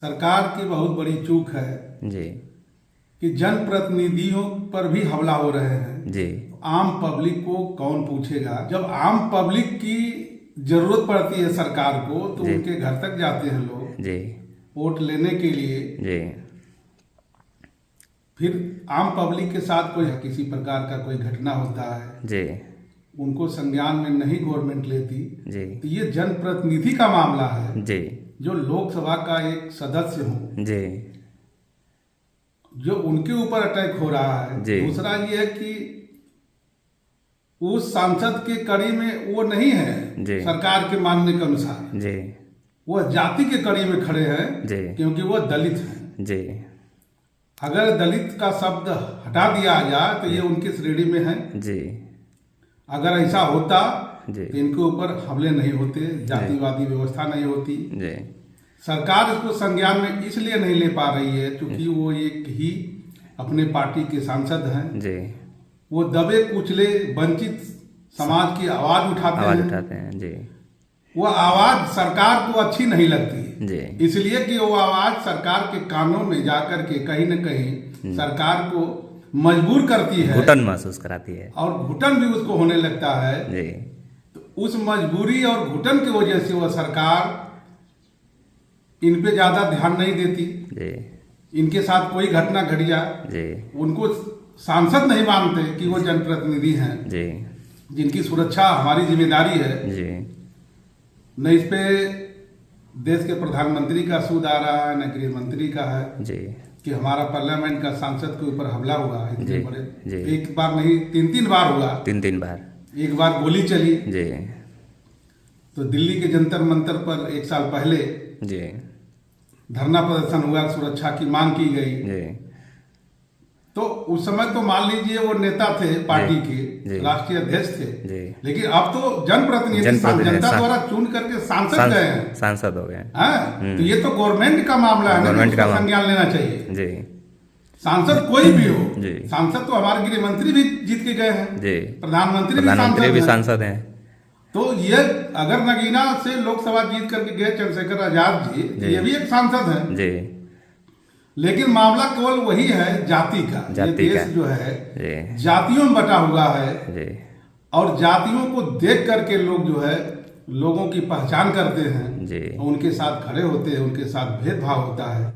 सरकार की बहुत बड़ी चूक है जी कि जनप्रतिनिधियों पर भी हमला हो रहे हैं। जी आम पब्लिक को कौन पूछेगा? जब आम पब्लिक की जरूरत पड़ती है सरकार को तो जी उनके घर तक जाते हैं लोग जी वोट लेने के लिए। जी फिर आम पब्लिक के साथ कोई किसी प्रकार का कोई घटना होता है जी उनको संज्ञान में नहीं गवर्नमेंट लेती। जी तो ये जनप्रतिनिधि का मामला है। जी जो लोकसभा का एक सदस्य हो, जी जो उनके ऊपर अटैक हो रहा है। जी दूसरा ये है कि उस सांसद के कड़ी में वो नहीं है जी सरकार के मानने के अनुसार, जी वो जाति के कड़ी में खड़े हैं जी क्योंकि वो दलित हैं। जी अगर दलित का शब्द हटा दिया जाए तो ये उनकी श्रेणी में है। जी अगर ऐसा होता जी तो इनके ऊपर हमले नहीं होते, जातिवादी व्यवस्था नहीं होती। जी सरकार इसको संज्ञान में इसलिए नहीं ले पा रही है क्योंकि वो एक ही अपने पार्टी के सांसद हैं। जी वो दबे कुचले वंचित समाज की आवाज उठाते हैं। जी वो आवाज सरकार को अच्छी नहीं लगती जी इसलिए कि वो आवाज सरकार के कानों में जाकर के कहीं न कहीं सरकार को मजबूर करती है, घुटन महसूस कराती है और घुटन भी उसको होने लगता है। जी तो उस मजबूरी और घुटन की वजह से वो सरकार इन पे ज्यादा ध्यान नहीं देती। जी इनके साथ कोई घटना घट जाए जी उनको सांसद नहीं मानते कि वो जनप्रतिनिधि हैं जी जिनकी सुरक्षा हमारी जिम्मेदारी है। जी न इस पे देश के प्रधानमंत्री का सूद आ रहा है, न गृह मंत्री का है जी कि हमारा पार्लियामेंट का सांसद के ऊपर हमला हुआ है इतने जी, बड़े। जी। एक बार नहीं, तीन बार हुआ। तीन बार एक बार गोली चली जी तो दिल्ली के जंतर मंतर पर एक साल पहले जी धरना प्रदर्शन हुआ, सुरक्षा की मांग की गई। जी तो उस समय तो मान लीजिए वो नेता थे पार्टी जी, के, राष्ट्रीय अध्यक्ष थे, जी। लेकिन अब तो जनप्रतिनिधि जनता द्वारा चुन करके सांसद गए हैं, सांसद हो गए। तो ये तो गवर्नमेंट का मामला है ना, गवर्नमेंट का संज्ञान लेना चाहिए। जी सांसद कोई भी हो, जी। सांसद तो हमारे गृह मंत्री भी जीत के गए हैं, जी प्रधानमंत्री भी सांसद हैं। तो ये अगर नगीना से लोकसभा जीत करके गए चंद्रशेखर आजाद जी, ये भी एक सांसद है। जी लेकिन मामला केवल वही है जाति का। ये देश जो है जातियों में बटा हुआ है जी और जातियों को देख करके लोग जो है लोगों की पहचान करते हैं, जी उनके साथ खड़े होते हैं, उनके साथ भेदभाव होता है।